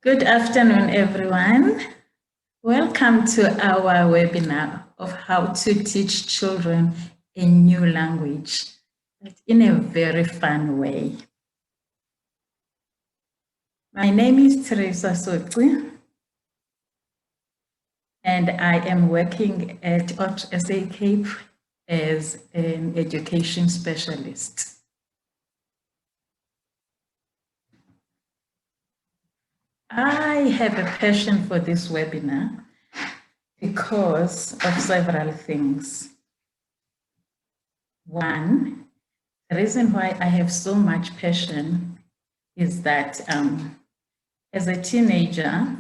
Good afternoon, everyone. Welcome to our webinar of how to teach children a new language in a very fun way. My name is Teresa Sotwi, and I am working at SA Cape as an education specialist. I have a passion for this webinar because of several things. One, the reason why I have so much passion is that as a teenager,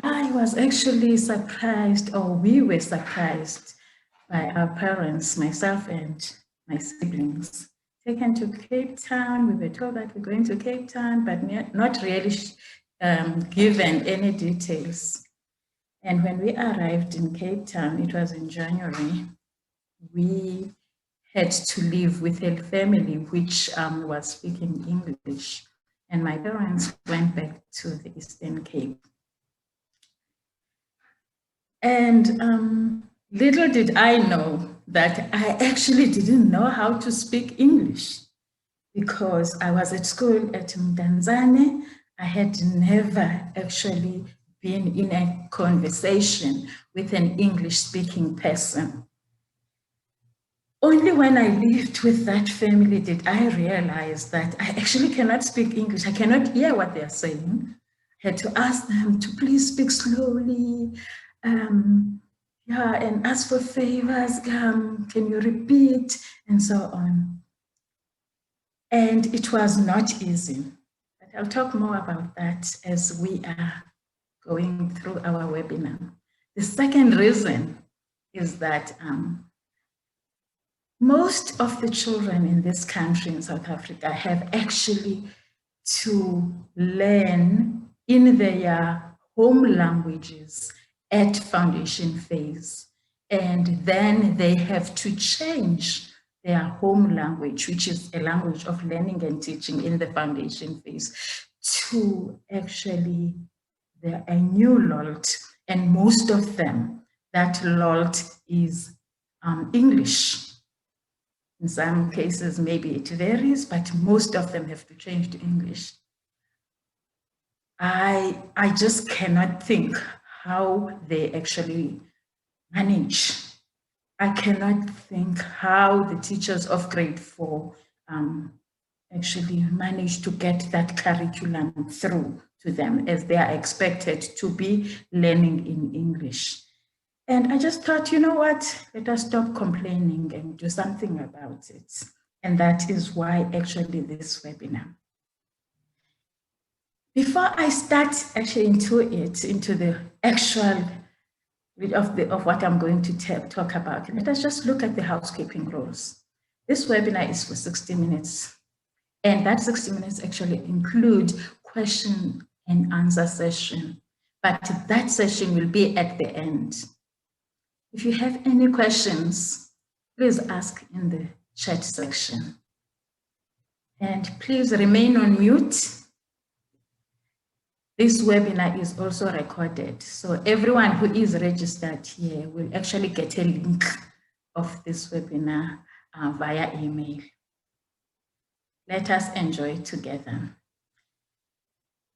I was actually surprised, or we were surprised by our parents, myself and my siblings, taken to Cape Town. We were told that we're going to Cape Town, but not really given any details. And when we arrived in Cape Town, it was in January, we had to live with a family which was speaking English. And my parents went back to the Eastern Cape. And little did I know that I actually didn't know how to speak English because I was at school at Mdanzane. I had never actually been in a conversation with an English-speaking person. Only when I lived with that family did I realize that I actually cannot speak English. I cannot hear what they're saying. I had to ask them to please speak slowly. And ask for favors, can you repeat, and so on. And it was not easy. But I'll talk more about that as we are going through our webinar. The second reason is that most of the children in this country, in South Africa, have actually to learn in their home languages at foundation phase. And then they have to change their home language, which is a language of learning and teaching in the foundation phase, to actually a new LOLT. And most of them, that LOLT is English. In some cases, maybe it varies, but most of them have to change to English. I just cannot think how they actually manage. I cannot think how the teachers of grade 4 actually manage to get that curriculum through to them as they are expected to be learning in English. And I just thought, you know what, let us stop complaining and do something about it. And that is why actually this webinar. Before I start actually into the actual of what I'm going to talk about, let us just look at the housekeeping rules. This webinar is for 60 minutes. And that 60 minutes actually include question and answer session. But that session will be at the end. If you have any questions, please ask in the chat section. And please remain on mute. This webinar is also recorded, so everyone who is registered here will actually get a link of this webinar via email. Let us enjoy together.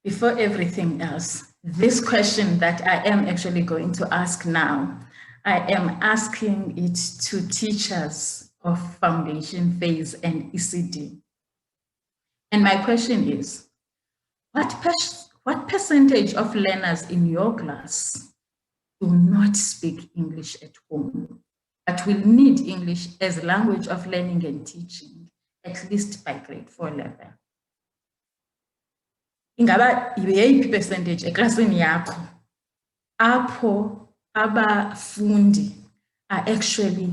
Before everything else, this question that I am actually going to ask now, I am asking it to teachers of foundation phase and ECD. And my question is, what percentage of learners in your class do not speak English at home, but will need English as language of learning and teaching, at least by grade 4 level? Ingaba yeyiphi percentage eklasini yakho apho abafundi are actually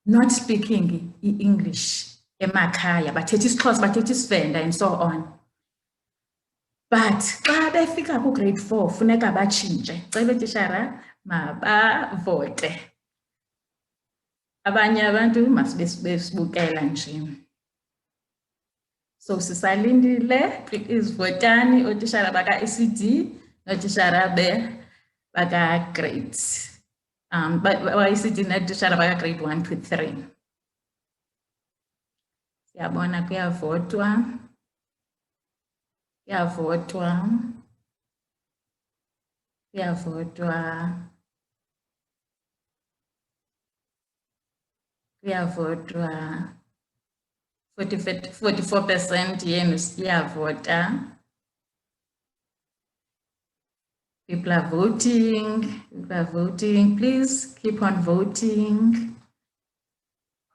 not speaking English emakhaya, bathetha isiXhosa, bathetha isiVenda, and so on. But xa befika ku grade 4 funeka batshintshe. Cela utishara mabavote. Abanye abantu masibesibukela nje. So sisalindile, please votani otishara baka ECD, otishara baka grades. But ECD otishara baka grade 1 to 3. Siyabona kuyavotwa. Kuyavotwa. Kuyavotwa. Kuyavotwa. 44% yenu siyavota. People are voting. People are voting. Please keep on voting.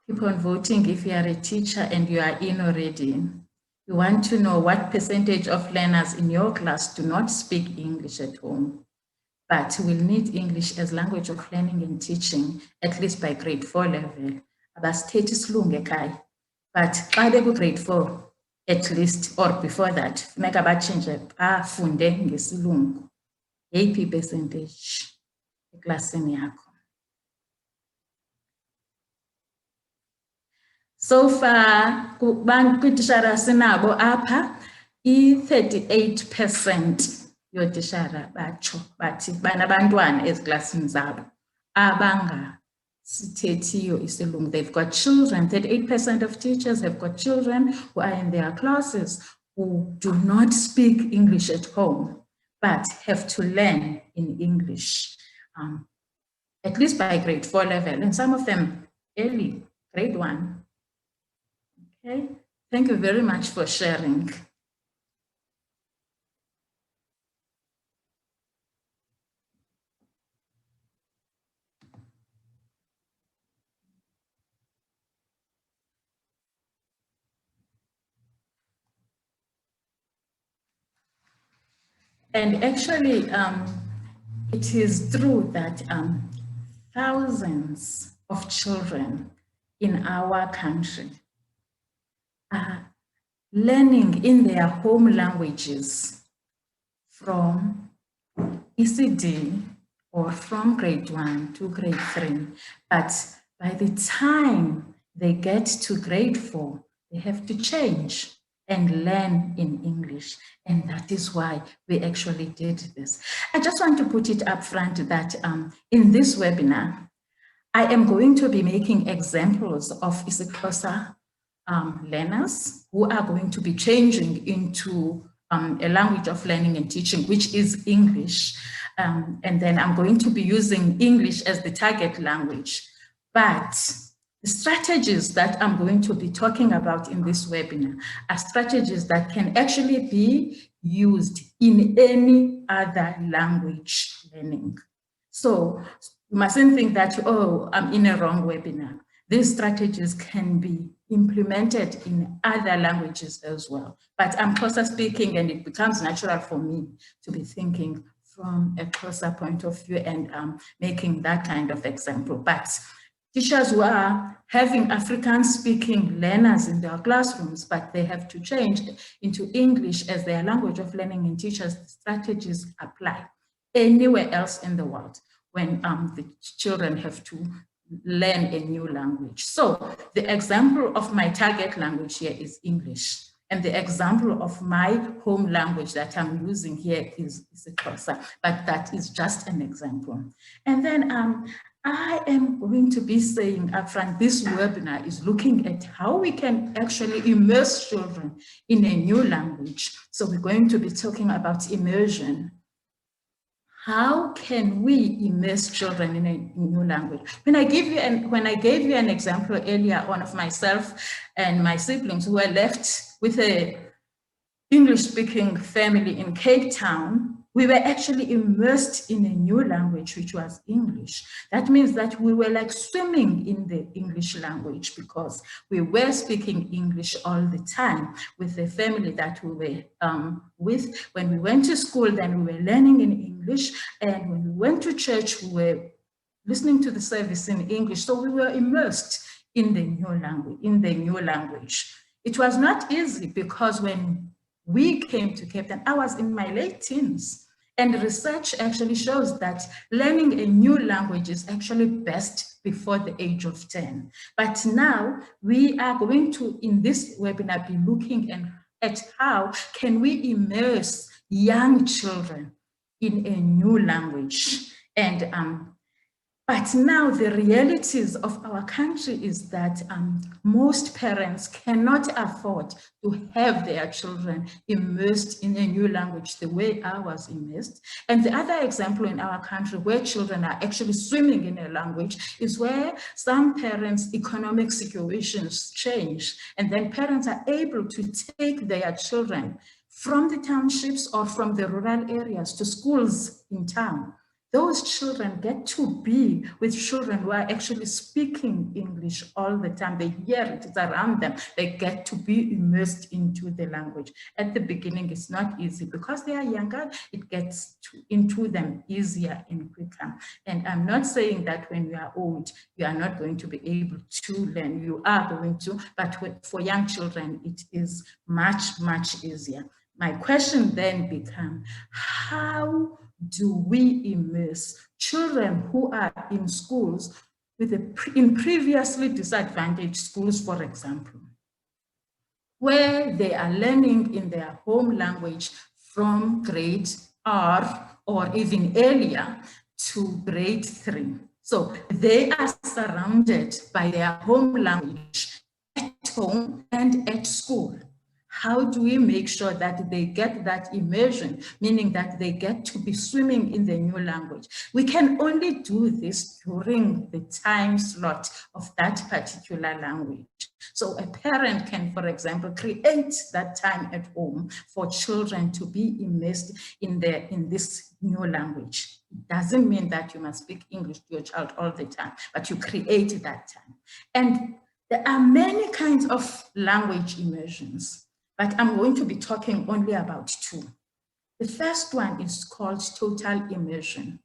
Keep on voting if you are a teacher and you are in already. You want to know what percentage of learners in your class do not speak English at home, but will need English as language of learning and teaching, at least by grade 4 level. Abasthethi isilungu ekhaya. But xa grade 4, at least, or before that, funeka batshintshe bafunde ngesilungu. Yeyiphi percentage eklasini yakho? So far, kwitishara sinabo apha, 38% yotishara batsho bathi banabantwana eziklasini zabo abangasithethiyo isilungu. They've got children. 38% of teachers have got children who are in their classes who do not speak English at home, but have to learn in English, at least by grade 4 level, and some of them early, grade 1. Okay, thank you very much for sharing. And actually, it is true that thousands of children in our country are learning in their home languages from ECD or from grade 1 to grade 3. But by the time they get to grade 4, they have to change and learn in English. And that is why we actually did this. I just want to put it up front that in this webinar, I am going to be making examples of isiXhosa learners who are going to be changing into a language of learning and teaching, which is English. And then I'm going to be using English as the target language. But the strategies that I'm going to be talking about in this webinar are strategies that can actually be used in any other language learning. So you mustn't think that, oh, I'm in a wrong webinar. These strategies can be implemented in other languages as well. But I'm Xhosa speaking, and it becomes natural for me to be thinking from a Xhosa point of view and making that kind of example. But teachers who are having African-speaking learners in their classrooms, but they have to change into English as their language of learning and teachers, strategies apply anywhere else in the world when the children have to learn a new language. So the example of my target language here is English. And the example of my home language that I'm using here is isiXhosa, but that is just an example. And then I am going to be saying upfront, this webinar is looking at how we can actually immerse children in a new language. So we're going to be talking about immersion. How can we immerse children in a new language? When I gave you an example earlier on of myself and my siblings who were left with a English-speaking family in Cape Town, we were actually immersed in a new language, which was English. That means that we were like swimming in the English language because we were speaking English all the time with the family that we were with. When we went to school, then we were learning in English. And when we went to church, we were listening to the service in English. So we were immersed in the new language. It was not easy because when we came to Cape Town, I was in my late teens. And research actually shows that learning a new language is actually best before the age of 10. But now we are going to, in this webinar, be looking at how can we immerse young children in a new language. And but now the realities of our country is that most parents cannot afford to have their children immersed in a new language the way I was immersed. And the other example in our country where children are actually swimming in a language is where some parents' economic situations change, and then parents are able to take their children from the townships or from the rural areas to schools in town. Those children get to be with children who are actually speaking English all the time. They hear it, it's around them. They get to be immersed into the language. At the beginning, it's not easy. Because they are younger, it gets into them easier and quicker. And I'm not saying that when you are old, you are not going to be able to learn. You are going to, but for young children, it is much, much easier. My question then becomes, how do we immerse children who are in schools in previously disadvantaged schools, for example, where they are learning in their home language from grade R or even earlier to grade 3. So they are surrounded by their home language at home and at school. How do we make sure that they get that immersion, meaning that they get to be swimming in the new language? We can only do this during the time slot of that particular language. So a parent can, for example, create that time at home for children to be immersed in this new language. It doesn't mean that you must speak English to your child all the time, but you create that time. And there are many kinds of language immersions, but I'm going to be talking only about 2. The first one is called total immersion.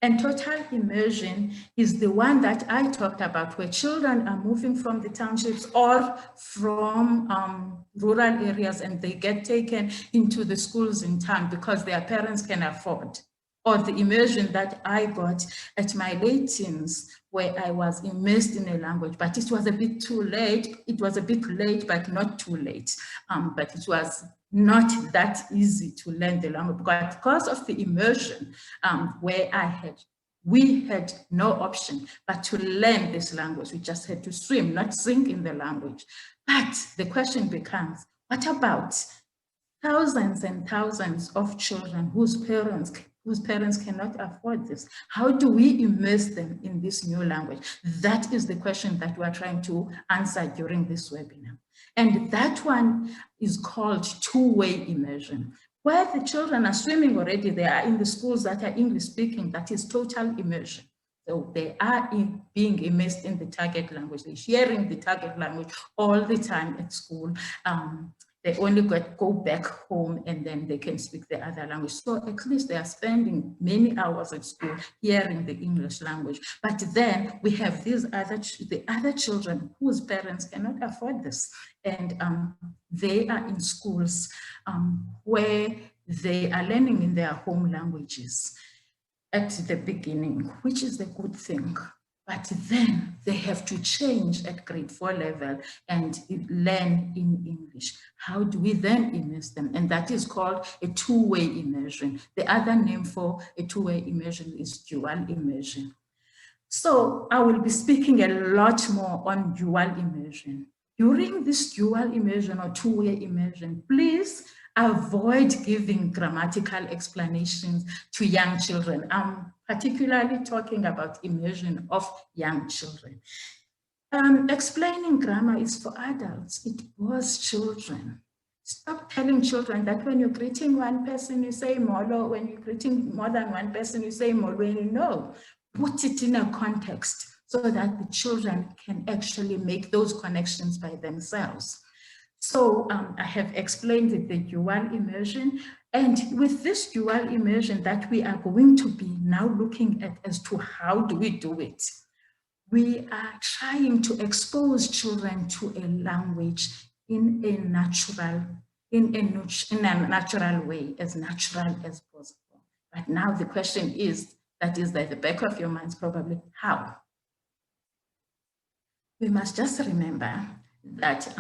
And total immersion is the one that I talked about, where children are moving from the townships or from rural areas, and they get taken into the schools in town because their parents can afford. Or the immersion that I got at my late teens, where I was immersed in a language, but it was a bit too late. It was a bit late, but not too late. But it was not that easy to learn the language, because of the immersion where we had no option but to learn this language. We just had to swim, not sink in the language. But the question becomes, what about thousands and thousands of children whose parents cannot afford this? How do we immerse them in this new language? That is the question that we are trying to answer during this webinar. And that one is called two-way immersion, where the children are swimming already. They are in the schools that are English speaking. That is total immersion. So they are being immersed in the target language. They're sharing the target language all the time at school. They only go back home and then they can speak the other language. So at least they are spending many hours at school hearing the English language. But then we have the other children whose parents cannot afford this. And they are in schools where they are learning in their home languages at the beginning, which is a good thing. But then they have to change at grade 4 level and learn in English. How do we then immerse them? And that is called a two-way immersion. The other name for a two-way immersion is dual immersion. So I will be speaking a lot more on dual immersion. During this dual immersion or two-way immersion, please avoid giving grammatical explanations to young children. I'm particularly talking about immersion of young children. Explaining grammar is for adults. It bores children. Stop telling children that when you're greeting one person, you say molo. When you're greeting more than one person, you say molo. No, put it in a context so that the children can actually make those connections by themselves. So I have explained the dual immersion, and with this dual immersion that we are going to be now looking at as to how do we do it, we are trying to expose children to a language in a natural way, as natural as possible. But now the question is, that is at the back of your minds probably, how? We must just remember that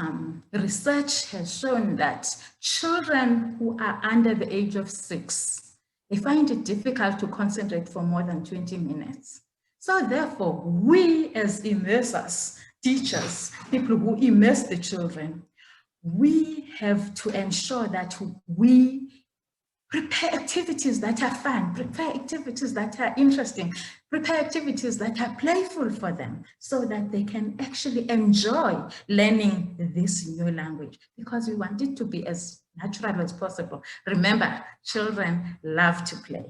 research has shown that children who are under the age of 6, they find it difficult to concentrate for more than 20 minutes. So therefore, we as immersers, teachers, people who immerse the children, we have to ensure that we prepare activities that are fun, prepare activities that are interesting, prepare activities that are playful for them so that they can actually enjoy learning this new language, because we want it to be as natural as possible. Remember, children love to play.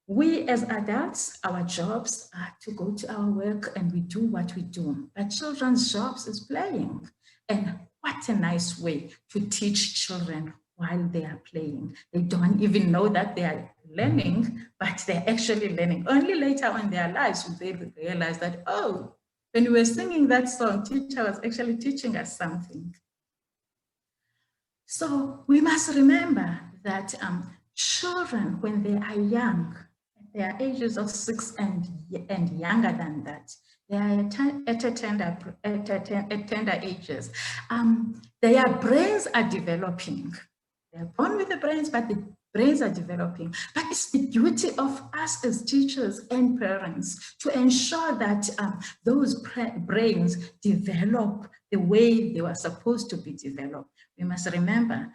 We as adults, our jobs are to go to our work and we do what we do, but children's jobs is playing. And what a nice way to teach children while they are playing. They don't even know that they are learning, but they're actually learning. Only later on in their lives will they realize that, oh, when we were singing that song, teacher was actually teaching us something. So we must remember that children, when they are young, at their ages of 6 and younger than that, they are at tender ages. Their brains are developing. They're born with the brains, but the brains are developing. But it's the duty of us as teachers and parents to ensure that those brains develop the way they were supposed to be developed. We must remember,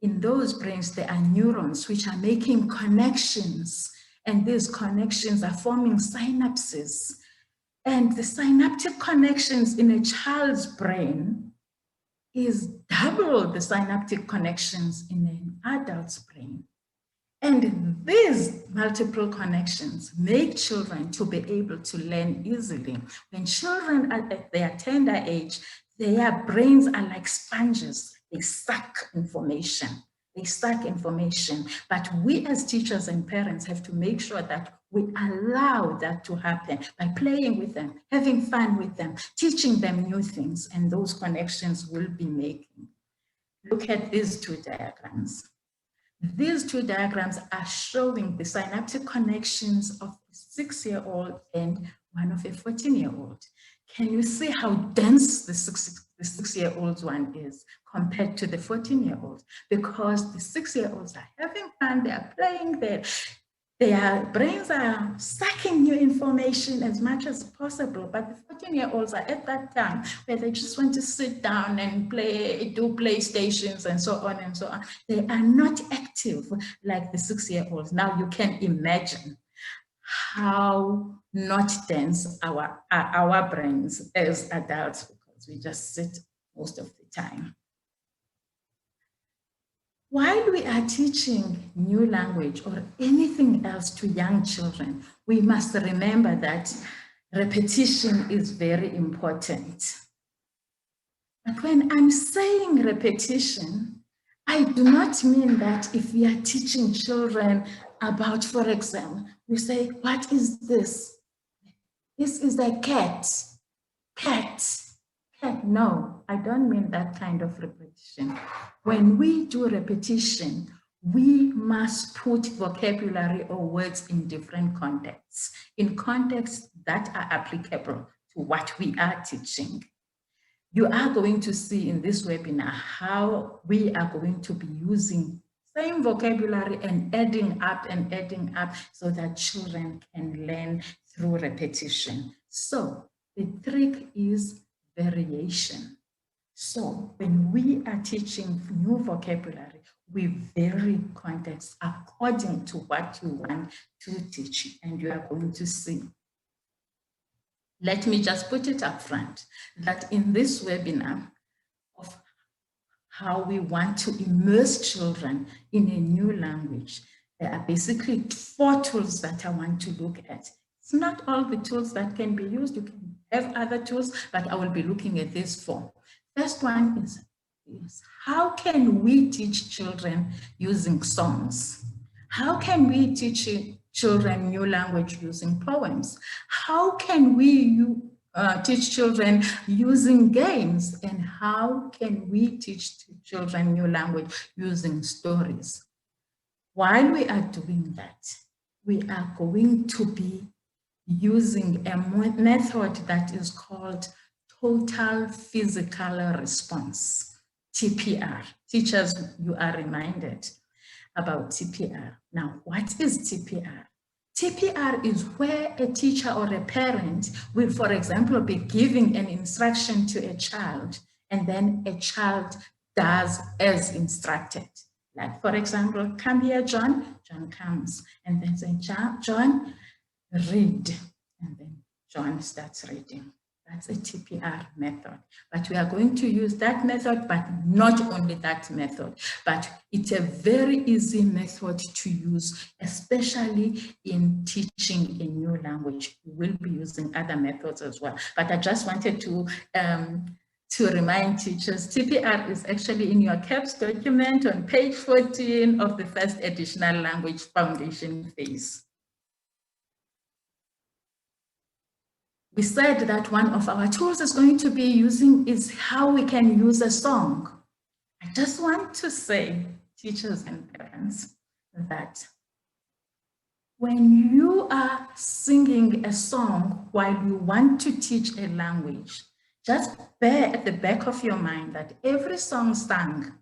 in those brains, there are neurons which are making connections, and these connections are forming synapses. And the synaptic connections in a child's brain is double the synaptic connections in an adult's brain. And these multiple connections make children to be able to learn easily. When children are at their tender age, their brains are like sponges. They suck information. They suck information. But we as teachers and parents have to make sure that we allow that to happen by playing with them, having fun with them, teaching them new things, and those connections will be making. Look at these two diagrams. These two diagrams are showing the synaptic connections of a 6-year-old and one of a 14-year-old. Can you see how dense the 6-year-old one is compared to the 14-year-old? Because the 6-year-olds are having fun, they are playing there. Their brains are sucking new information as much as possible, but the 14-year-olds are at that time where they just want to sit down and play, do PlayStations and so on and so on. They are not active like the 6-year-olds. Now you can imagine how not dense our brains as adults, because we just sit most of the time. While we are teaching new language or anything else to young children, we must remember that repetition is very important. But when I'm saying repetition, I do not mean that if we are teaching children about, for example, we say, what is this? This is a cat. Cat. No, I don't mean that kind of repetition. When we do repetition, we must put vocabulary or words in different contexts, in contexts that are applicable to what we are teaching. You are going to see in this webinar how we are going to be using same vocabulary and adding up so that children can learn through repetition. So the trick is variation. So when we are teaching new vocabulary, we vary context according to what you want to teach, and you are going to see. Let me just put it up front that in this webinar of how we want to immerse children in a new language, there are basically 4 tools that I want to look at. It's not all the tools that can be used. You can have other tools, but I will be looking at these 4. First one is how can we teach children using songs? How can we teach children new language using poems? How can we teach children using games? And how can we teach children new language using stories? While we are doing that, we are going to be using a method that is called total physical response, TPR. Teachers, you are reminded about TPR. Now, what is TPR? TPR is where a teacher or a parent will, for example, be giving an instruction to a child, and then a child does as instructed. Like, for example, come here, John. John comes, and then say, John, read. And then John starts reading. That's a TPR method. But we are going to use that method, but not only that method, but it's a very easy method to use, especially in teaching a new language. We will be using other methods as well. But I just wanted to remind teachers, TPR is actually in your CAPS document on page 14 of the first additional language foundation phase. We said that one of our tools is going to be using is how we can use a song. I just want to say, teachers and parents, that when you are singing a song while you want to teach a language, just bear at the back of your mind that every song sung,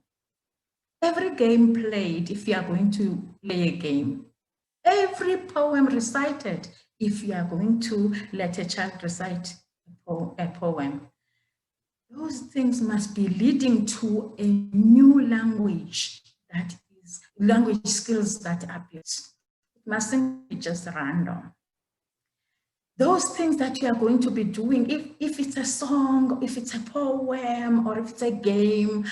every game played, if you are going to play a game, every poem recited, if you are going to let a child recite a poem, those things must be leading to a new language, that is language skills that are built. It mustn't be just random. Those things that you are going to be doing, if it's a song, if it's a poem, or if it's a game,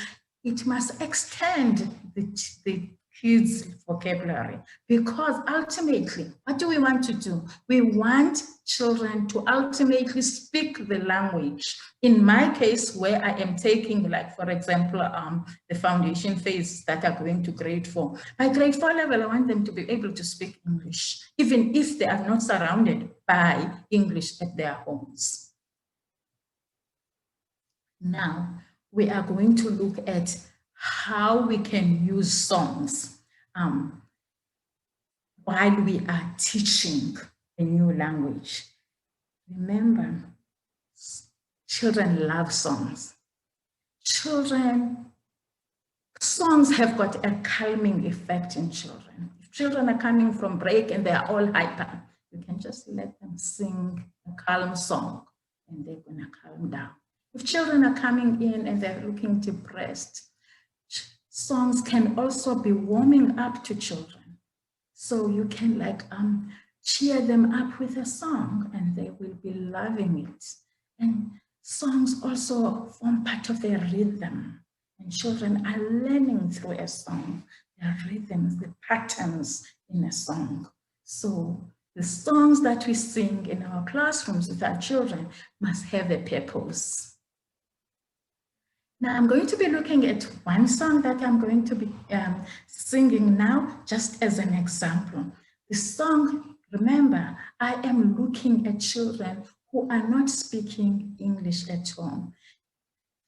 it must extend the kids' vocabulary, because ultimately, what do we want to do? We want children to ultimately speak the language. In my case, where I am taking, like, for example, the foundation phase that are going to grade 4. By grade 4 level, I want them to be able to speak English, even if they are not surrounded by English at their homes. Now, we are going to look at how we can use songs while we are teaching a new language. Remember, children love songs. Songs have got a calming effect in children. If children are coming from break and they are all hyper, you can just let them sing a calm song and they're gonna calm down. If children are coming in and they're looking depressed, songs can also be warming up to children. So you can cheer them up with a song and they will be loving it. And songs also form part of their rhythm. And children are learning through a song, their rhythms, the patterns in a song. So the songs that we sing in our classrooms with our children must have a purpose. Now I'm going to be looking at one song that I'm going to be singing now, just as an example. The song, remember, I am looking at children who are not speaking English at home.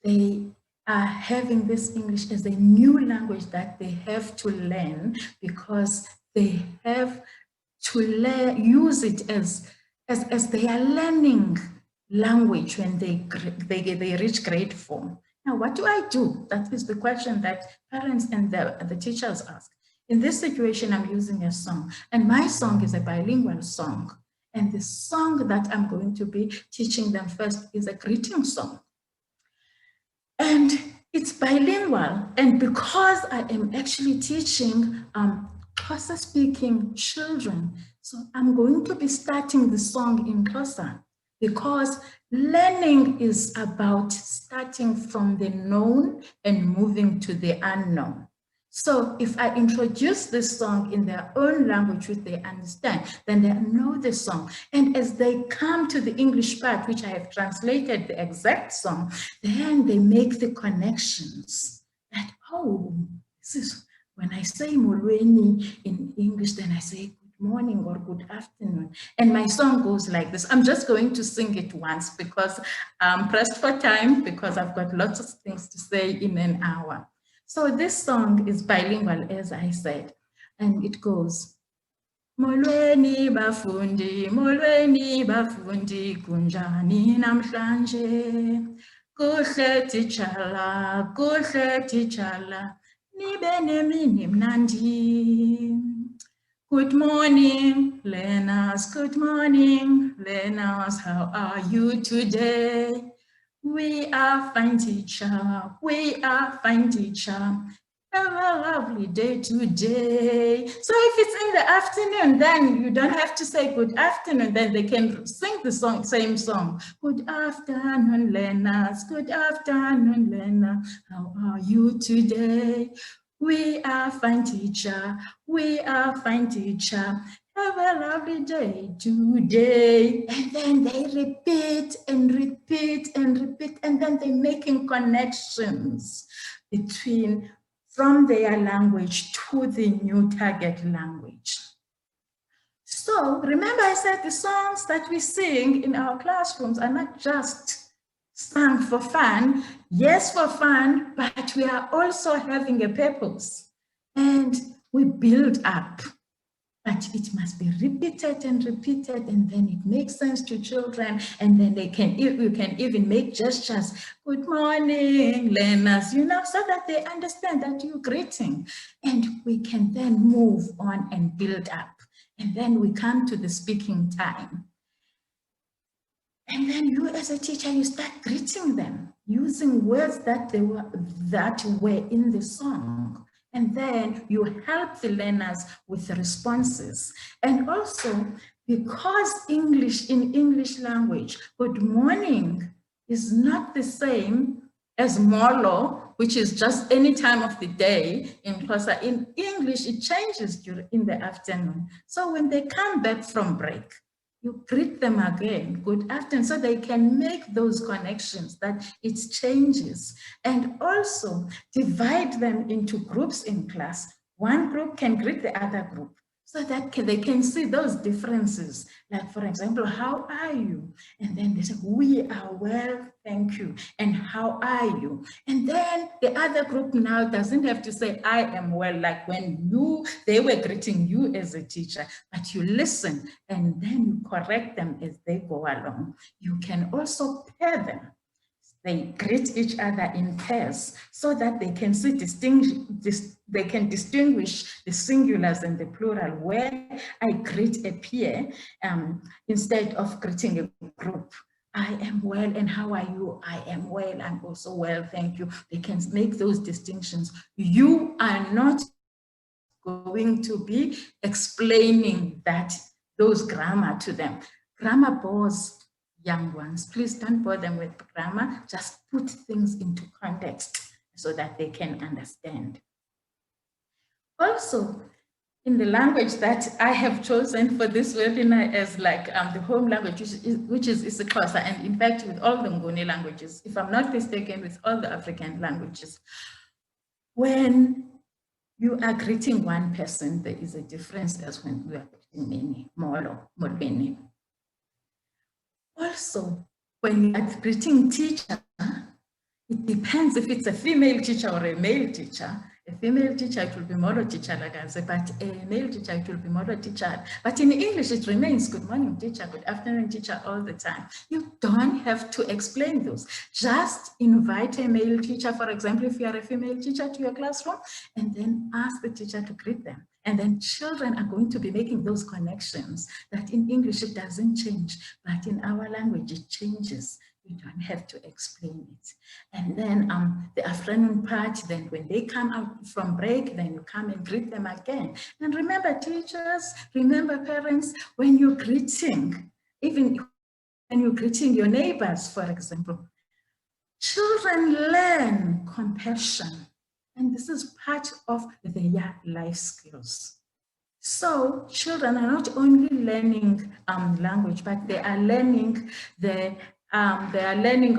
They are having this English as a new language that they have to learn, because they have to use it as they are learning language when they reach grade 4. Now, what do I do? That is the question that parents and the teachers ask. In this situation, I'm using a song, and my song is a bilingual song. And the song that I'm going to be teaching them first is a greeting song. And it's bilingual. And because I am actually teaching Xhosa speaking children, so I'm going to be starting the song in Xhosa, because learning is about starting from the known and moving to the unknown. So if I introduce this song in their own language, which they understand, then they know the song. And as they come to the English part, which I have translated the exact song, then they make the connections that, oh, this is when I say Molweni in English, then I say good morning or good afternoon. And my song goes like this. I'm just going to sing it once because I'm pressed for time, because I've got lots of things to say in an hour. So this song is bilingual, as I said, and it goes, Molweni bafundi, kunjani namhlanje? Kuhle titshala, nibe nemini mnandi. Good morning, learners, how are you today? We are fine, teacher, Have a lovely day today. So if it's in the afternoon, then you don't have to say good afternoon, then they can sing the same song. Good afternoon, learners, how are you today? We are fine, teacher, Have a lovely day today. And then they repeat, and then they're making connections from their language to the new target language. So remember I said the songs that we sing in our classrooms are not just sung for fun. Yes, for fun, but we are also having a purpose and we build up. But it must be repeated, and then it makes sense to children, and then you can even make gestures. Good morning, learners, so that they understand that you're greeting. And we can then move on and build up. And then we come to the speaking time. And then you as a teacher, you start greeting them using words that were in the song. And then you help the learners with the responses. And also, because in English language, good morning is not the same as molo, which is just any time of the day in Xhosa. In English, it changes in the afternoon. So when they come back from break, you greet them again, good afternoon, so they can make those connections that it changes. And also divide them into groups in class. One group can greet the other group so that they can see those differences. Like, for example, how are you? And then they say, we are well, thank you. And how are you? And then the other group now doesn't have to say, I am well, like when they were greeting you as a teacher, but you listen and then you correct them as they go along. You can also pair them. They greet each other in pairs so that they can distinguish the singulars and the plural, where I greet a peer instead of greeting a group. I am well, and how are you? I am well, I'm also well, thank you. They can make those distinctions. You are not going to be explaining those grammar to them. Grammar bores young ones. Please don't bore them with grammar. Just put things into context so that they can understand. Also, in the language that I have chosen for this webinar as like the home language, which is isiXhosa, and in fact with all the Nguni languages, if I'm not mistaken, with all the African languages, when you are greeting one person, there is a difference as when you are greeting many, many. Also, when you are greeting teacher, it depends if it's a female teacher or a male teacher. A female teacher, it will be molo teacher, like I said, but a male teacher, it will be molo teacher. But in English, it remains good morning teacher, good afternoon teacher all the time. You don't have to explain those. Just invite a male teacher, for example, if you are a female teacher, to your classroom, and then ask the teacher to greet them. And then children are going to be making those connections that in English, it doesn't change, but in our language, it changes. You don't have to explain it. And then the afternoon part, then when they come out from break, then you come and greet them again. And remember, teachers, remember, parents, when you're greeting, even when you're greeting your neighbors, for example, children learn compassion. And this is part of their life skills. So children are not only learning language, but they are learning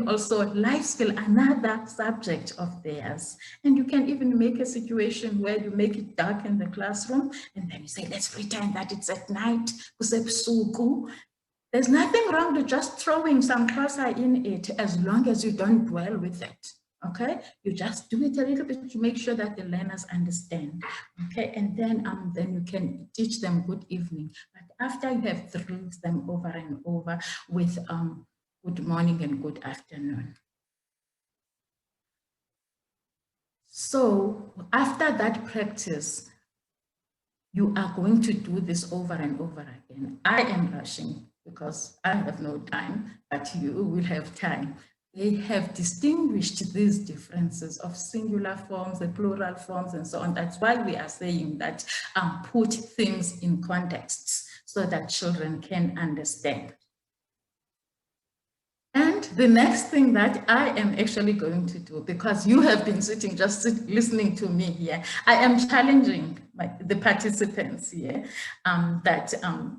also life skill, another subject of theirs. And you can even make a situation where you make it dark in the classroom, and then you say, let's pretend that it's at night. There's nothing wrong with just throwing some Xhosa in it, as long as you don't dwell with it. Okay, you just do it a little bit to make sure that the learners understand. Okay, and then you can teach them good evening. But after you have drilled them over and over with good morning and good afternoon. So after that practice, you are going to do this over and over again. I am rushing because I have no time, but you will have time. They have distinguished these differences of singular forms, the plural forms, and so on. That's why we are saying that put things in contexts so that children can understand. And the next thing that I am actually going to do, because you have been sitting just listening to me here, I am challenging the participants here that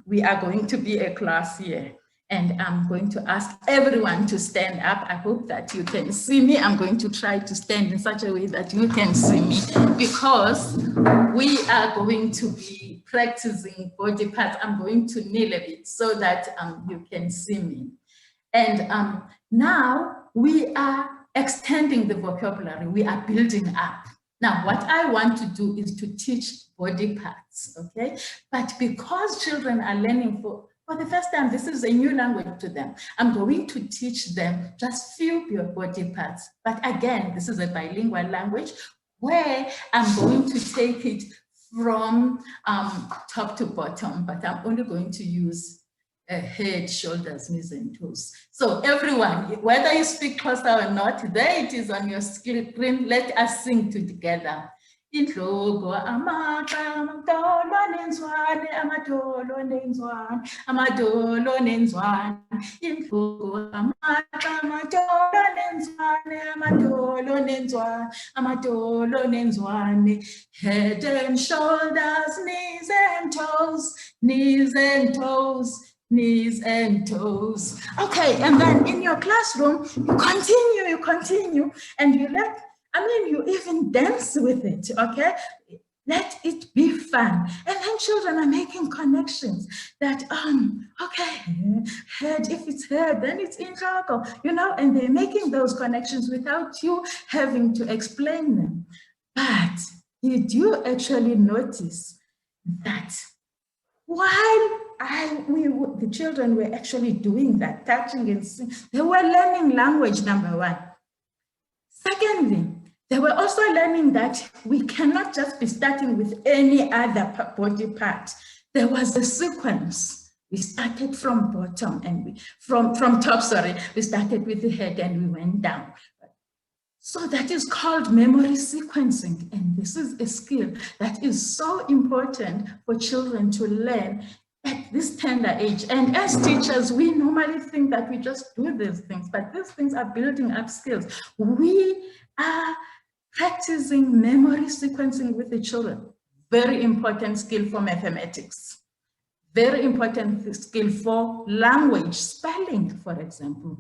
we are going to be a class here. And I'm going to ask everyone to stand up. I hope that you can see me. I'm going to try to stand in such a way that you can see me, because we are going to be practicing body parts. I'm going to kneel a bit so that you can see me. And now we are extending the vocabulary, we are building up. Now, what I want to do is to teach body parts, okay? But because children are learning for the first time, this is a new language to them. I'm going to teach them just few body parts. But again, this is a bilingual language where I'm going to take it from top to bottom, but I'm only going to use head, shoulders, knees, and toes. So everyone, whether you speak Xhosa or not, there it is on your screen. Let us sing together. Inhloko amadolo nenzwane amadolo nenzwane amadolo nenzwane inhloko amadolo nenzwane amadolo nenzwane amadolo nenzwane head and shoulders, knees and toes, knees and toes, knees and toes. Okay, and then in your classroom, you continue, and you even dance with it, okay? Let it be fun. And then children are making connections that, okay, head, if it's head, then it's inhloko, and they're making those connections without you having to explain them. But did you actually notice that while the children were actually doing that, touching and singing, they were learning language, number one. Secondly, they were also learning that we cannot just be starting with any other body part. There was a sequence. We started from bottom and from top, we started with the head and we went down. So that is called memory sequencing. And this is a skill that is so important for children to learn at this tender age. And as teachers, we normally think that we just do these things, but these things are building up skills. We are practicing memory sequencing with the children. Very important skill for mathematics. Very important skill for language, spelling, for example.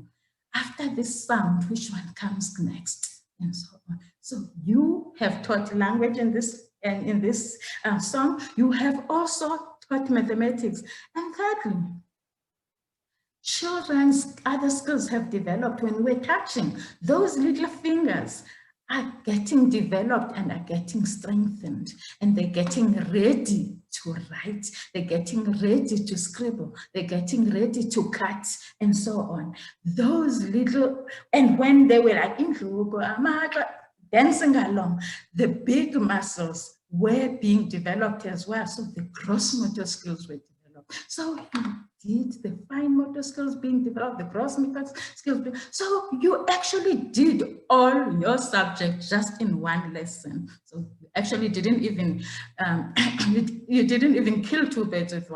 After this sound, which one comes next? And so on. So you have taught language in this song. You have also taught mathematics. And thirdly, children's other skills have developed when we're touching. Those little fingers are getting developed and are getting strengthened, and they're getting ready to write, they're getting ready to scribble, they're getting ready to cut, and so on. Those little, and when they were like dancing along, the big muscles were being developed as well. So the gross motor skills were developed. So you did the fine motor skills being developed, the gross motor skills. So you actually did all your subjects just in one lesson. So you actually didn't even, you didn't even kill two birds with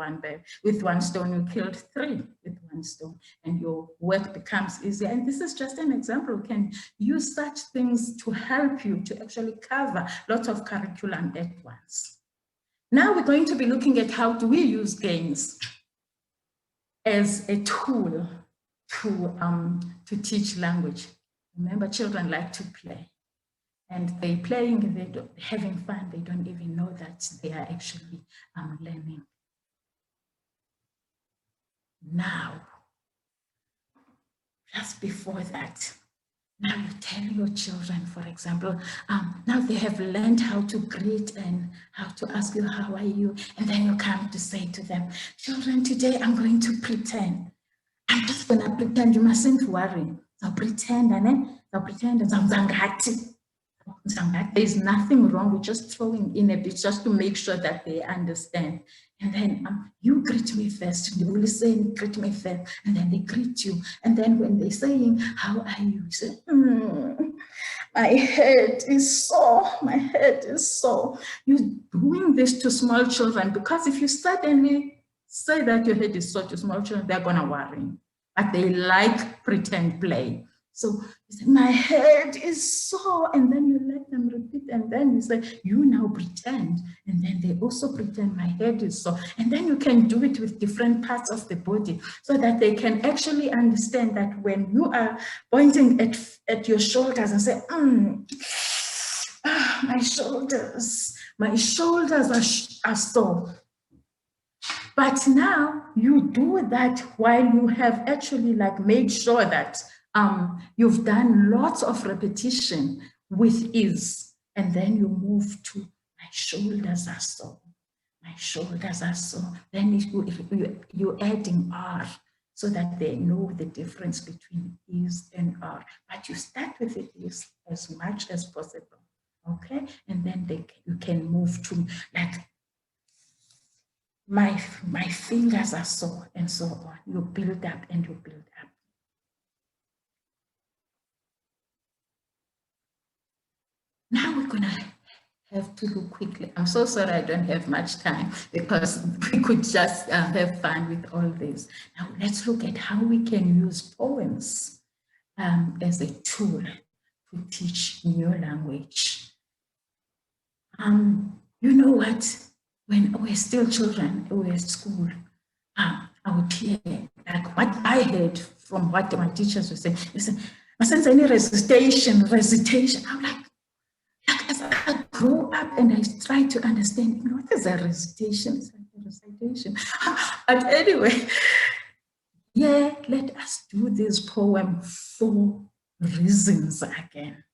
one stone. You killed three with one stone, and your work becomes easier. And this is just an example. You can use such things to help you to actually cover lots of curriculum at once. Now we're going to be looking at how do we use games as a tool to teach language. Remember, children like to play, and they're playing, they're having fun. They don't even know that they are actually learning. Now, just before that, Now you tell your children, for example, now they have learned how to greet and how to ask you, how are you? And then you come to say to them, children, today I'm going to pretend. I'm just going to pretend, you mustn't worry. I'll pretend, I'll pretend, there's nothing wrong with just throwing in a bit just to make sure that they understand. And then you greet me first. They will say, greet me first. And then they greet you. And then when they're saying, how are you? You say, my head is sore. My head is sore. You're doing this to small children because if you suddenly say that your head is sore to small children, they're going to worry. But they like pretend play. So you say, my head is sore, and then you let them repeat, and then you say, you now pretend, and then they also pretend my head is sore. And then you can do it with different parts of the body so that they can actually understand that when you are pointing at your shoulders and say, my shoulders are sore. But now you do that while you have actually made sure that you've done lots of repetition with ease, and then you move to my shoulders are sore. My shoulders are sore. Then you're adding R so that they know the difference between is and R. But you start with it is as much as possible, okay? And then you can move to my fingers are sore, and so on. You build up and you build up. Now we're going to have to look quickly. I'm so sorry I don't have much time because we could just have fun with all this. Now let's look at how we can use poems as a tool to teach new language. You know what? When we're still children, we were at school, I would hear what I heard from what my teachers were saying. They said, "Mustn't any recitation." I'm like as I grow up and I try to understand, what is a recitation? It's like a recitation. But anyway, yeah, let us do this poem for reasons again.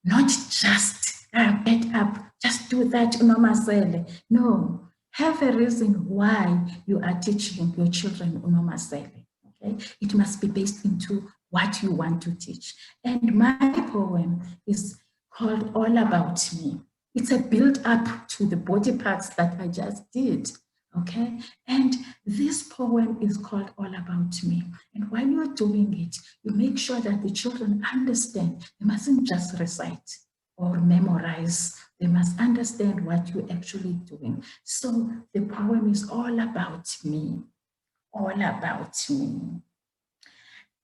Not just get up, just do that, unomasele. No, have a reason why you are teaching your children unomasele. Okay, it must be based into what you want to teach. And my poem is called All About Me. It's a build up to the body parts that I just did. Okay, and this poem is called All About Me. And while you're doing it, you make sure that the children understand. They mustn't just recite or memorize. They must understand what you're actually doing. So the poem is all about me. All about me.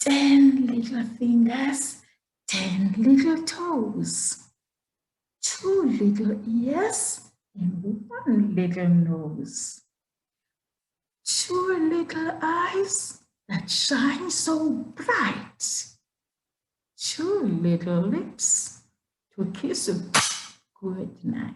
10 little fingers, 10 little toes, 2 little ears, and 1 little nose. 2 little eyes that shine so bright. 2 little lips to kiss you good night.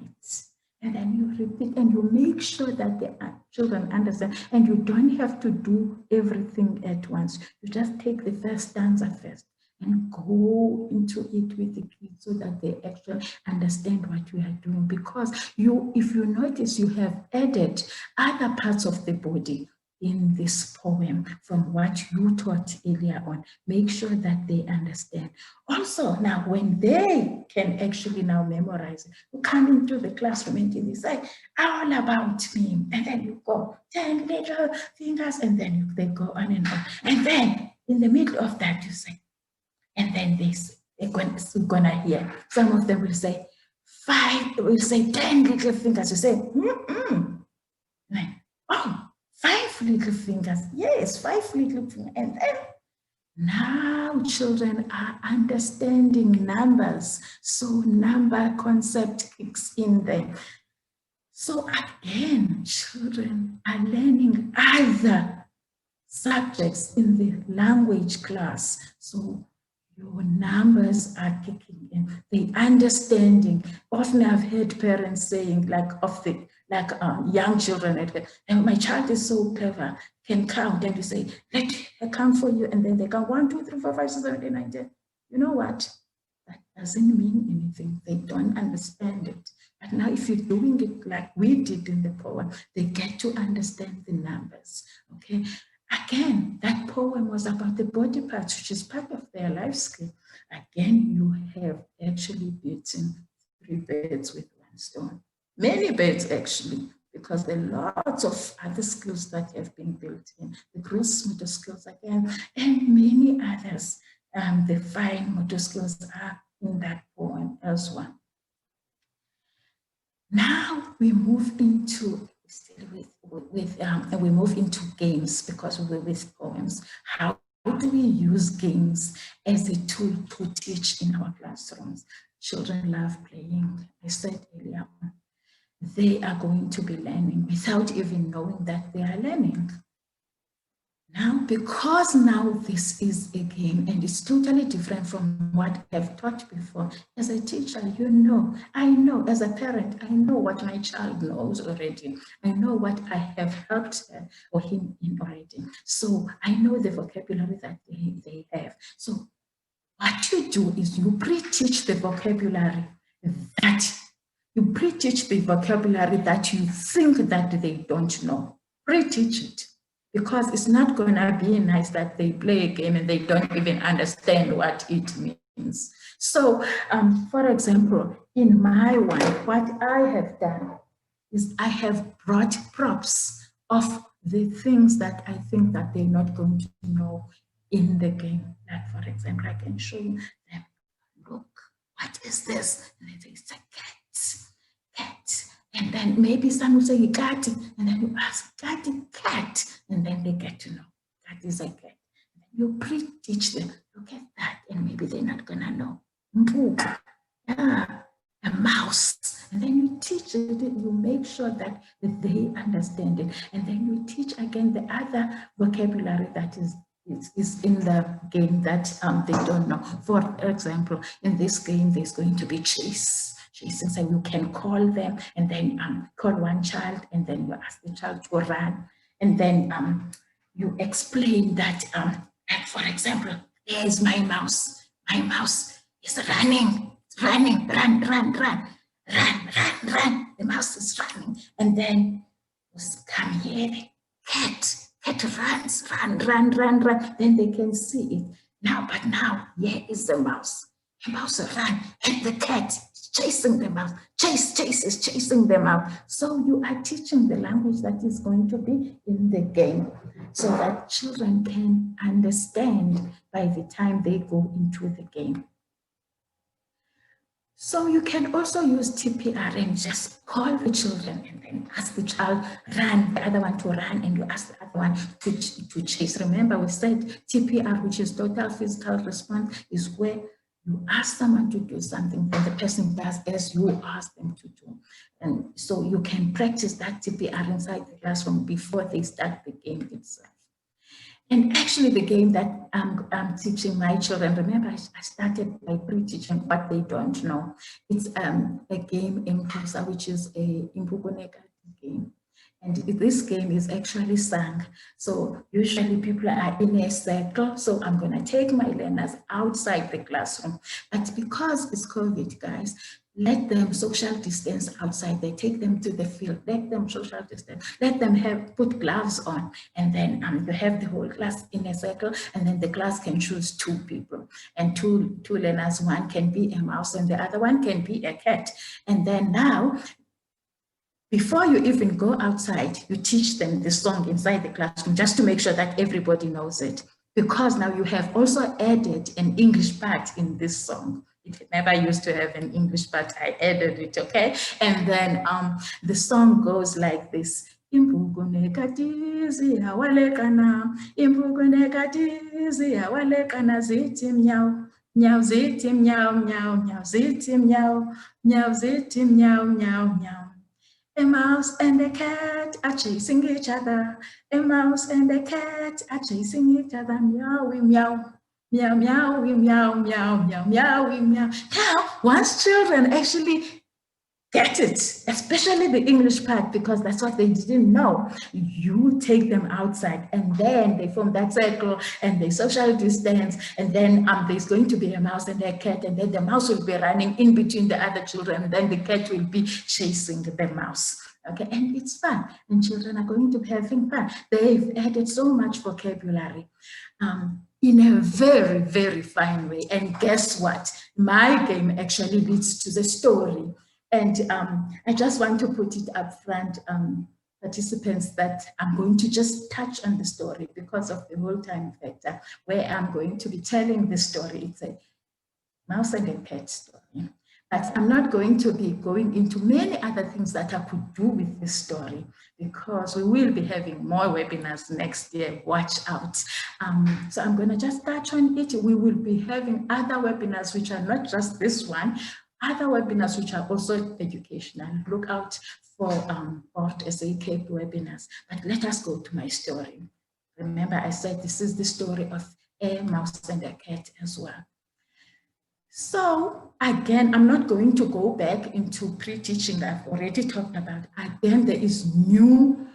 And then you repeat and you make sure that the children understand. And you don't have to do everything at once. You just take the first stanza first and go into it with the kids so that they actually understand what you are doing. Because if you notice, you have added other parts of the body in this poem from what you taught earlier on. Make sure that they understand. Also, now when they can actually now memorize it, you come into the classroom and you say, all about me. And then you go 10 little fingers, and then they go on and on. And then in the middle of that, you say, and then they're gonna hear. Some of them will say 5, will say 10 little fingers. You say, Like, oh, 5 little fingers. Yes, 5 little fingers. And then now children are understanding numbers. So number concept kicks in there. So again, children are learning other subjects in the language class. So your numbers are kicking in. The understanding. Often I've heard parents saying, young children, and my child is so clever, can count, and you say, let her count for you, and then they count 1, 2, 3, 4, 5, 6, 7, 8, 9, 10. you know what? That doesn't mean anything. They don't understand it. But now if you're doing it like we did in the poem, they get to understand the numbers, okay? Again, that poem was about the body parts, which is part of their life skill. Again, you have actually beaten 3 birds with 1 stone. Many birds actually, because there are lots of other skills that have been built in. The gross motor skills again, and many others. The fine motor skills are in that poem as well. Now we move into we move into games because we're with poems. How do we use games as a tool to teach in our classrooms? Children love playing. I said earlier, they are going to be learning without even knowing that they are learning. Now, because now this is a game and it's totally different from what I've taught before. As a teacher, you know, I know, as a parent, I know what my child knows already. I know what I have helped her or him in already. So I know the vocabulary that they have. So what you do is you pre-teach the vocabulary that you you think that they don't know. Pre-teach it. Because it's not going to be nice that they play a game and they don't even understand what it means. So, for example, in my one, what I have done is I have brought props of the things that I think that they're not going to know in the game. Like, for example, I can show you them. Look, what is this? And they say, cat. And then maybe some will say cat, and then you ask, cat, and then they get to know cat is a cat. You pre-teach them, look at that, and maybe they're not gonna know. A mouse, and then you teach it, you make sure that they understand it, and then you teach again the other vocabulary that is in the game that they don't know. For example, in this game, there's going to be chasing, so you can call them and then call one child and then you ask the child to run and then you explain that, like for example, there is my mouse is running, run. The mouse is running, and then come here, the cat runs, run. Then they can see it. But now here is the mouse. The mouse run, and the cat chasing the mouse. Chase is chasing them out. So you are teaching the language that is going to be in the game so that children can understand by the time they go into the game. So you can also use TPR and just call the children and then ask the child, run, the other one to run, and you ask the other one to chase. Remember, we said TPR, which is total physical response, is where you ask someone to do something and the person does as you ask them to do. And so you can practice that TPR inside the classroom before they start the game itself. And actually the game that I'm teaching my children, remember I started by pre-teaching what they don't know. It's a game Immerse, which is a Impukuneka game. And this game is actually sung. So usually people are in a circle. So I'm going to take my learners outside the classroom. But because it's COVID, guys, let them social distance outside. They take them to the field, let them social distance, let them put gloves on. And then you have the whole class in a circle, and then the class can choose 2 people and two learners. One can be a mouse and the other one can be a cat. And then now, before you even go outside, you teach them the song inside the classroom just to make sure that everybody knows it. Because now you have also added an English part in this song. It never used to have an English part, I added it, okay? And then the song goes like this. Impukunekatizi awalekana, impukunekatizi awalekana, ziti miau, miau ziti miau, miau, miau ziti miau, miau ziti miau, miau, miau. A mouse and a cat are chasing each other. A mouse and a cat are chasing each other. Meow, meow, meow, meow, meow, meow, meow, meow, meow. Now, once children actually get it, especially the English part, because that's what they didn't know. You take them outside and then they form that circle and they social distance, and then there's going to be a mouse and a cat, and then the mouse will be running in between the other children, and then the cat will be chasing the mouse. Okay, and it's fun, and children are going to be having fun. They've added so much vocabulary in a very, very fine way. And guess what? My game actually leads to the story. And I just want to put it up front, participants, that I'm going to just touch on the story because of the whole time factor, where I'm going to be telling the story. It's a mouse and a cat story. But I'm not going to be going into many other things that I could do with this story, because we will be having more webinars next year. Watch out. So I'm going to just touch on it. We will be having other webinars, which are not just this one, other webinars which are also educational. Look out for Board SA Cape webinars. But let us go to my story. Remember, I said this is the story of a mouse and a cat as well. So again, I'm not going to go back into pre-teaching. I've already talked about. Again, there is new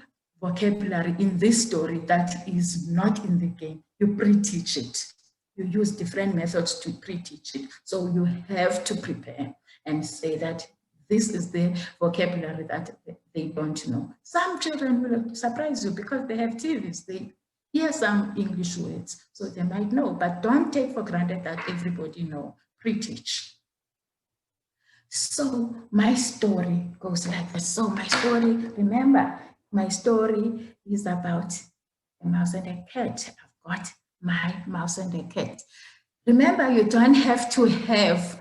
vocabulary in this story that is not in the game. You pre-teach it. You use different methods to pre-teach it. So you have to prepare and say that this is the vocabulary that they don't know. Some children will surprise you because they have TVs. They hear some English words, so they might know, but don't take for granted that everybody knows. Pre-teach. So my story goes like this. So my story, remember, my story is about a mouse and a cat. I've got my mouse and a cat. Remember, you don't have to have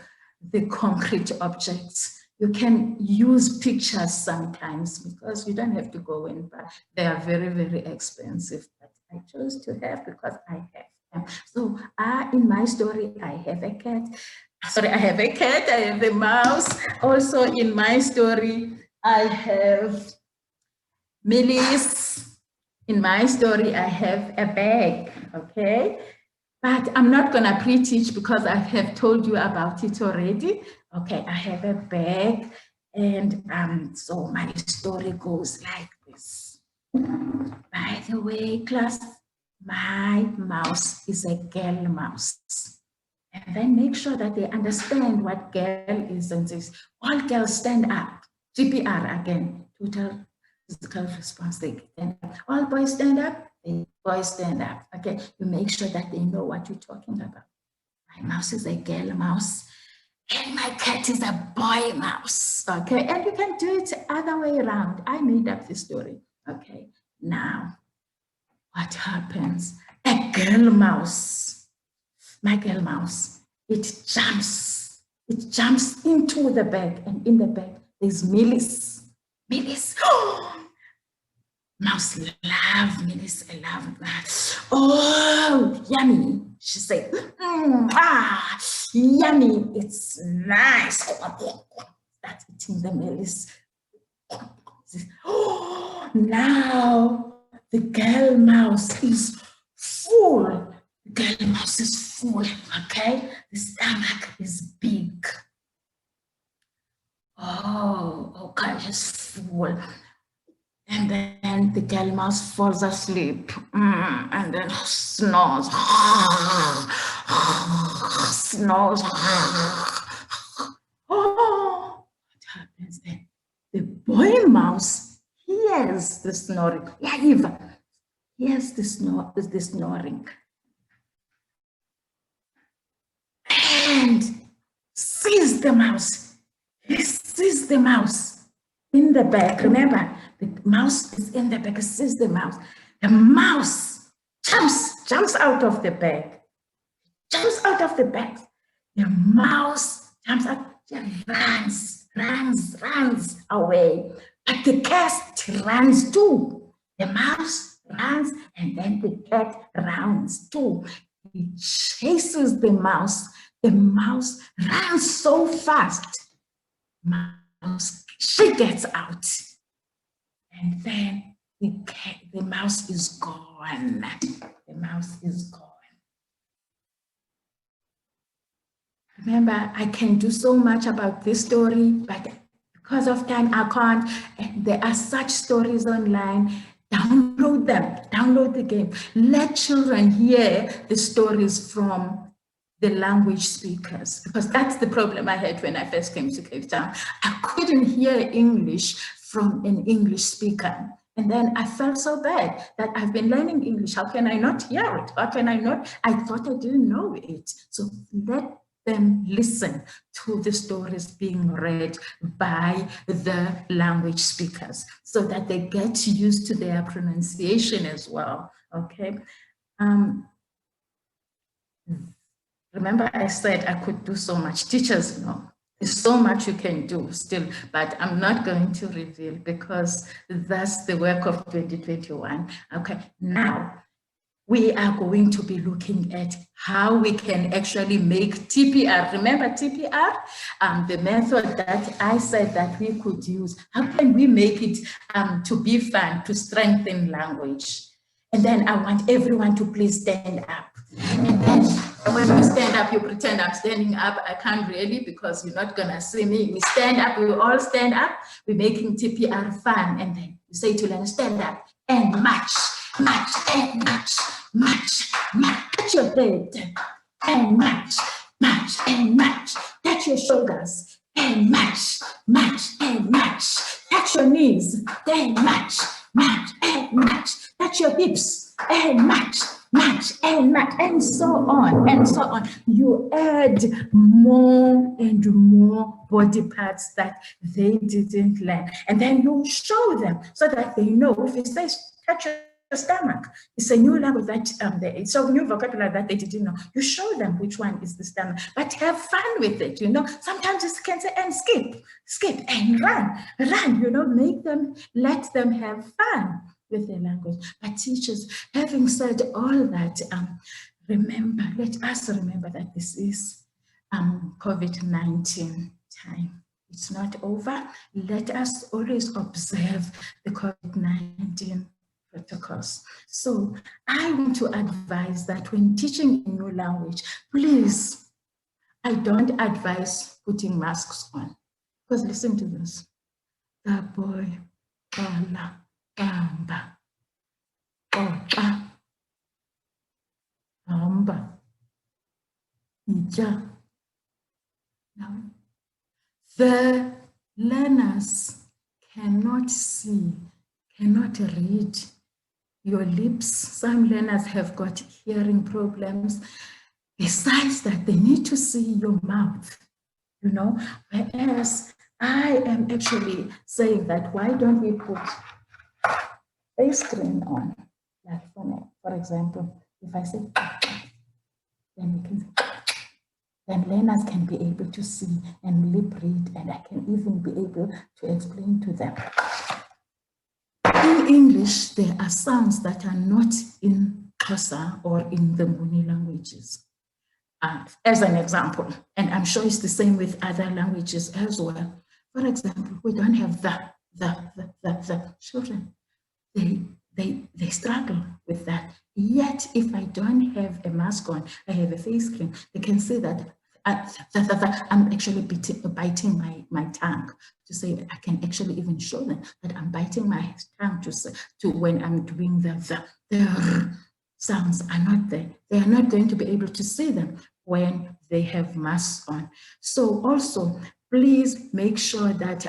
the concrete objects. You can use pictures sometimes, because you don't have to go in, but they are very, very expensive. But I chose to have because I have. So in my story, I have a cat. Sorry, I have a cat, I have a mouse. Also in my story, I have Millis. In my story, I have a bag, okay? But I'm not gonna pre-teach because I have told you about it already. Okay, I have a bag, and so my story goes like this. By the way, class, my mouse is a girl mouse. And then make sure that they understand what girl is and says, all girls stand up. TPR again, total physical response. They stand up. All boys stand up, boys stand up. Okay, you make sure that they know what you're talking about. My mouse is a girl mouse, and my cat is a boy mouse. Okay, and you can do it the other way around. I made up this story. Okay, now, what happens? A girl mouse, my girl mouse, it jumps into the bag, and in the bag, there's Millis. Millis, oh, mouse love Millis, I love that. Oh, yummy, she said, yummy, it's nice. That's eating the Millis. Oh, now the girl mouse is full. The girl mouse is full, okay? The stomach is big. Oh, okay, it's full. And then the girl mouse falls asleep and then snores. Snores. Oh, what happens then? The boy mouse hears the snoring. Yeah, Eva. Hears the snoring. And sees the mouse. He sees the mouse in the bag. Remember, the mouse is in the bag. He sees the mouse. The mouse jumps out of the bag. Jumps out of the bag. The mouse jumps out. Runs away. But the cat runs too. The mouse runs, and then the cat runs too. He chases the mouse. The mouse runs so fast. She gets out. And then the mouse is gone. The mouse is gone. Remember, I can do so much about this story, but you because of time, I can't. And there are such stories online. Download them, download the game. Let children hear the stories from the language speakers, because that's the problem I had when I first came to Cape Town. I couldn't hear English from an English speaker. And then I felt so bad that I've been learning English. How can I not hear it? How can I not? I thought I didn't know it. So let them listen to the stories being read by the language speakers so that they get used to their pronunciation as well, okay? Remember I said I could do so much. Teachers know. There's so much you can do still, but I'm not going to reveal because that's the work of 2021. Okay, now, we are going to be looking at how we can actually make TPR. Remember TPR? The method that I said that we could use. How can we make it to be fun, to strengthen language? And then I want everyone to please stand up. And then when we stand up, you pretend I'm standing up. I can't really because you're not gonna see me. We stand up, we all stand up. We're making TPR fun. And then you say to them, stand up and march, march and march. March, march, touch your head, and march, march, and march, touch your shoulders, and march, march, and march, touch your knees, then march, march, and march, touch your hips, and march, march, and march, and so on, and so on. You add more and more body parts that they didn't learn, and then you show them so that they know. If it says touch your stomach, it's a new language that it's a new vocabulary that they didn't know. You show them which one is the stomach, but have fun with it. You know, sometimes you can say and skip and run, you know, let them have fun with their language. But teachers, having said all that, let us remember that this is COVID-19 time. It's not over. Let us always observe the COVID-19 protocols. So I want to advise that when teaching a new language, please, I don't advise putting masks on. Because listen to this. The boy, bala, bamba, ocha, bamba, ija. Now, the learners cannot see, cannot read your lips. Some learners have got hearing problems. Besides that, they need to see your mouth, you know, whereas I am actually saying that why don't we put a screen on, like for example, if I say, then we can, then learners can be able to see and lip read, and I can even be able to explain to them. In English, there are sounds that are not in Xhosa or in the Nguni languages. As an example, and I'm sure it's the same with other languages as well. For example, we don't have the children. They struggle with that. Yet, if I don't have a mask on, I have a face cream, they can say that I'm actually biting my tongue to say, I can actually even show them that I'm biting my tongue to when I'm doing the sounds are not there. They are not going to be able to see them when they have masks on. So also, please make sure that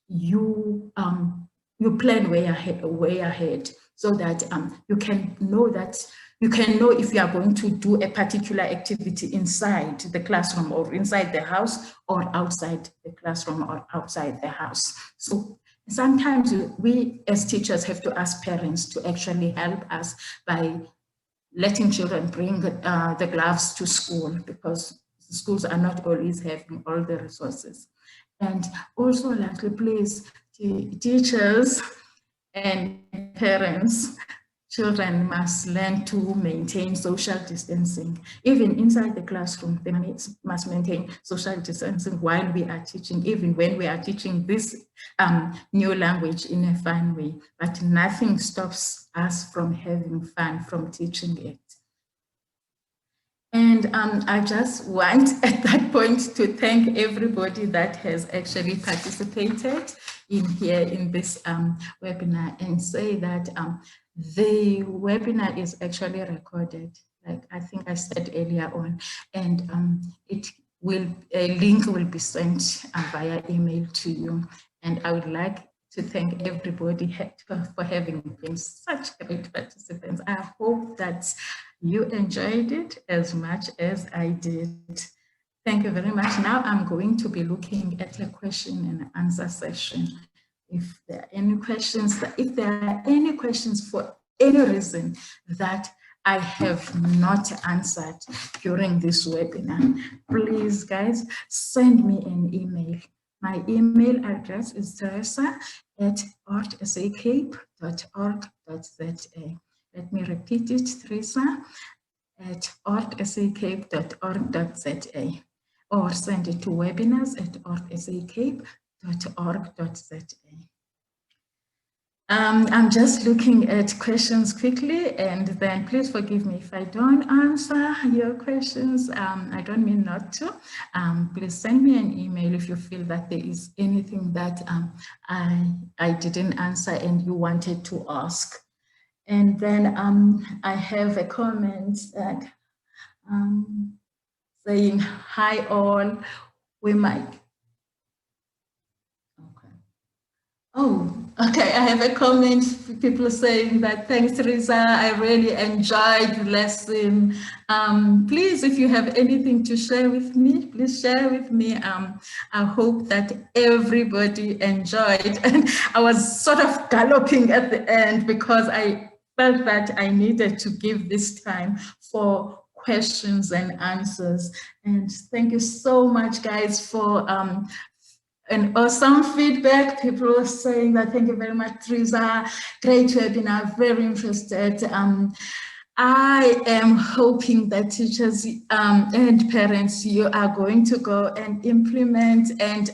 you plan way ahead so that you can know if you are going to do a particular activity inside the classroom or inside the house or outside the classroom or outside the house. So sometimes we as teachers have to ask parents to actually help us by letting children bring the gloves to school, because schools are not always having all the resources. And also, lastly, please, teachers and parents, children must learn to maintain social distancing. Even inside the classroom, they must maintain social distancing while we are teaching, even when we are teaching this new language in a fun way. But nothing stops us from having fun, from teaching it. And I just want at that point to thank everybody that has actually participated in this webinar, and say that the webinar is actually recorded, like I think I said earlier on, and a link will be sent via email to you. And I would like to thank everybody for having been such great participants. I hope that you enjoyed it as much as I did. Thank you very much. Now I'm going to be looking at a question and answer session. If there are any questions, for any reason that I have not answered during this webinar, please guys, send me an email. My email address is teresa@ortsacape.org.za. Let me repeat it, teresa@ortsacape.org.za, or send it to webinars@ortsacape.org.za. I'm just looking at questions quickly, and then please forgive me if I don't answer your questions. I don't mean not to. Please send me an email if you feel that there is anything that I didn't answer and you wanted to ask. And then I have a comment that saying, hi all, we might. Oh, okay. I have a comment. People saying that, thanks, Teresa. I really enjoyed the lesson. Please, if you have anything to share with me, please share with me. I hope that everybody enjoyed. And I was sort of galloping at the end because I felt that I needed to give this time for questions and answers. And thank you so much, guys, for and awesome feedback. People are saying that, thank you very much, Teresa. Great webinar, very interested. I am hoping that teachers and parents, you are going to go and implement and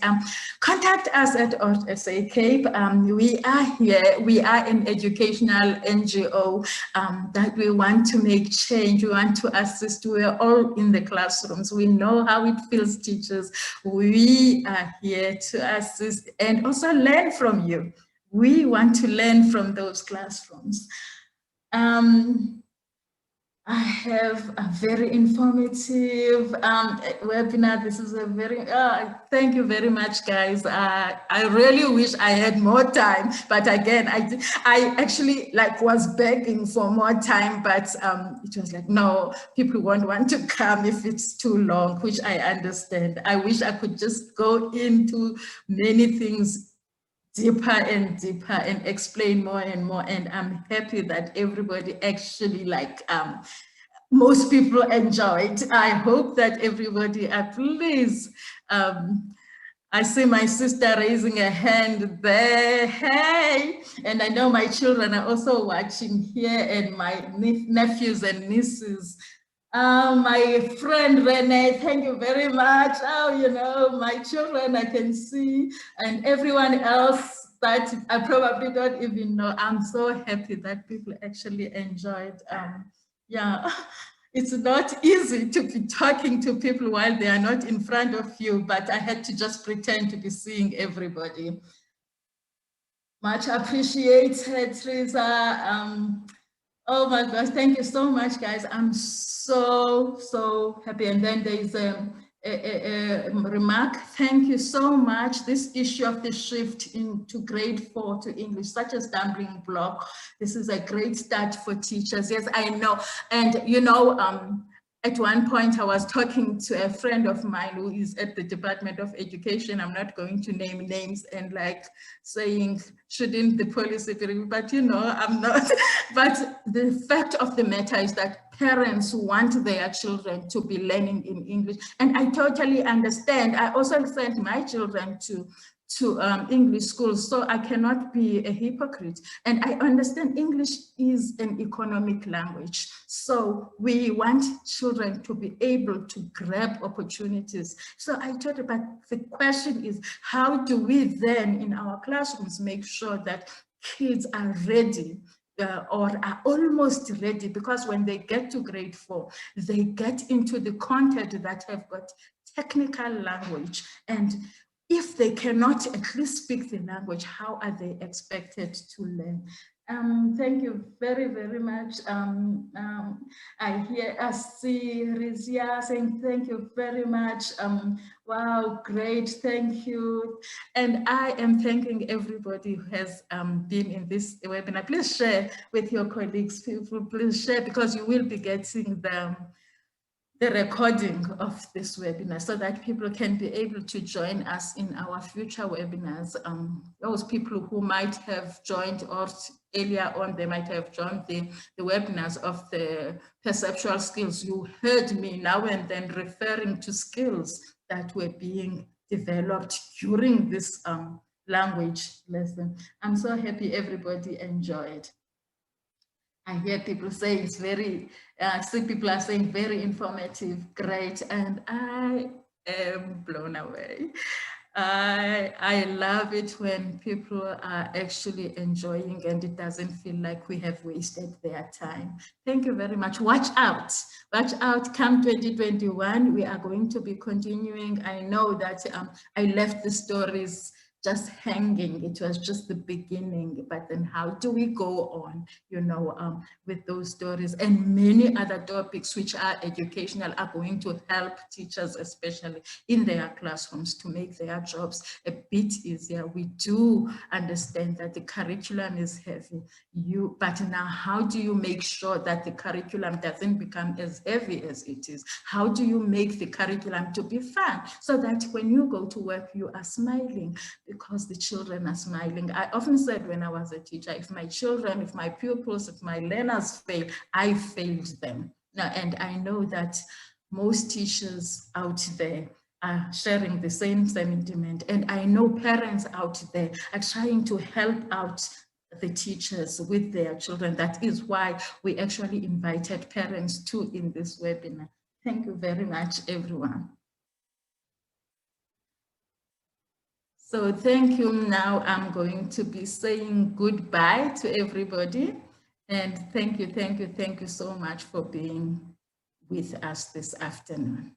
contact us at ORTSA Cape. We are here, we are an educational NGO that we want to make change, we want to assist. We're all in the classrooms. We know how it feels, teachers. We are here to assist and also learn from you. We want to learn from those classrooms. I have a very informative webinar. This is a very, thank you very much, guys. I really wish I had more time, but again, I actually was begging for more time, but it was like, no, people won't want to come if it's too long, which I understand. I wish I could just go into many things deeper and deeper and explain more and more. And I'm happy that everybody actually most people enjoyed. I hope that everybody, please, I see my sister raising a hand there. Hey, and I know my children are also watching here, and my nephews and nieces. My friend Renee, thank you very much. Oh, you know, my children I can see, and everyone else that I probably don't even know. I'm so happy that people actually enjoyed. Yeah, it's not easy to be talking to people while they are not in front of you, but I had to just pretend to be seeing everybody. Much appreciated, Teresa. Oh my gosh, thank you so much, guys. I'm so happy. And then there is a remark. Thank you so much. This issue of the shift into grade 4 to English, such a stumbling block. This is a great start for teachers. Yes, I know. And you know, at one point I was talking to a friend of mine who is at the Department of Education. I'm not going to name names, and saying, shouldn't the policy be reviewed? But you know, I'm not. But the fact of the matter is that parents want their children to be learning in English. And I totally understand. I also sent my children to English schools, so I cannot be a hypocrite. And I understand English is an economic language. So we want children to be able to grab opportunities. So I thought about the question is, how do we then in our classrooms make sure that kids are ready or are almost ready, because when they get to grade 4, they get into the content that have got technical language. And if they cannot at least speak the language, how are they expected to learn? Thank you very, very much. I see Rizia saying thank you very much. Wow, great, thank you. And I am thanking everybody who has been in this webinar. Please share with your colleagues, people, please share, because you will be getting the recording of this webinar so that people can be able to join us in our future webinars. Those people who might have joined, or earlier on, they might have joined the webinars of the perceptual skills. You heard me now and then referring to skills that were being developed during this language lesson. I'm so happy everybody enjoyed. I hear people say it's very, see people are saying very informative, great, and I am blown away. I love it when people are actually enjoying and it doesn't feel like we have wasted their time. Thank you very much. Watch out, come 2021, we are going to be continuing. I know that I left the stories just hanging. It was just the beginning, but then how do we go on, you know, with those stories, and many other topics which are educational are going to help teachers, especially in their classrooms, to make their jobs a bit easier. We do understand that the curriculum is heavy, but now how do you make sure that the curriculum doesn't become as heavy as it is? How do you make the curriculum to be fun so that when you go to work, you are smiling because the children are smiling? I often said when I was a teacher, if my children, if my pupils, if my learners fail, I failed them. Now, and I know that most teachers out there are sharing the same sentiment. And I know parents out there are trying to help out the teachers with their children. That is why we actually invited parents too in this webinar. Thank you very much, everyone. So thank you. Now I'm going to be saying goodbye to everybody. And thank you so much for being with us this afternoon.